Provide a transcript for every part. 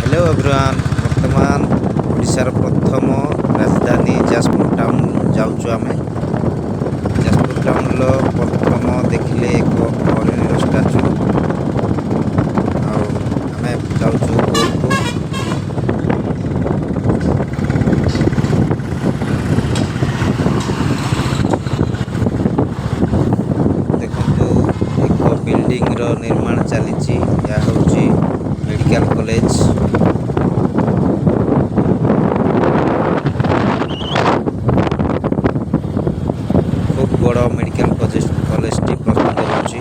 Hello everyone वर्तमान ओडिशार प्रथम राजधानी जाजपुर टाउन जाऊँ आम जाजपुर टाउन प्रथम देखिले एक हरिण स्टाच्यू आम जाऊँ देखु एक बिल्डिंग रो निर्माण चली या हूँ मेडिकल कॉलेज। खूब बड़ मेडिकल कॉलेज टी प्रस्तुत होची।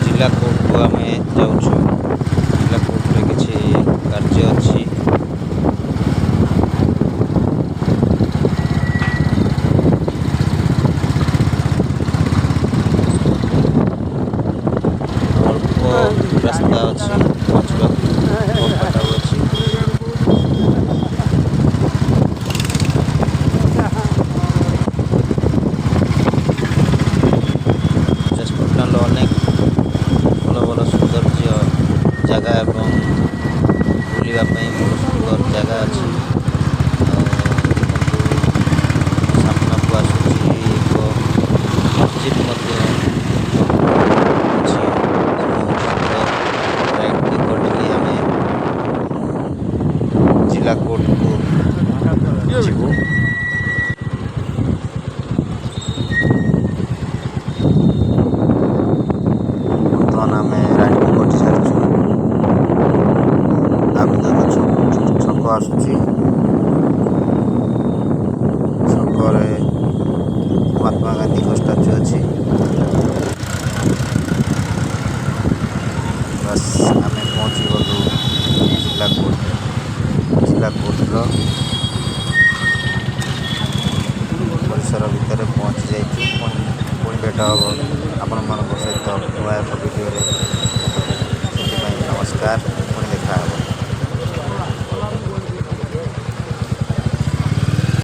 जिला कोर्ट को आम जाऊँ जिला कोर्ट रे किछि कार्य अछि। रास्ता अच्छी जाजपुर टाउन अनेक भल भल सौंदर्य जगह एवं बुलवाई सुंदर जगह अच्छी। सामना को आसूची एक मस्जिद जिला कोर्ट को जीवु। बर्तमान आम रानी कोट सारी छक आसूची छक महात्मा गांधी को स्टाच्यू अच्छी। बस आम पहुँची गलु जिला कोर्टर परिसर भितर पहुँची जाइए। पुणी भेट हम आपण सहित नुआ एक भिडियो। नमस्कार।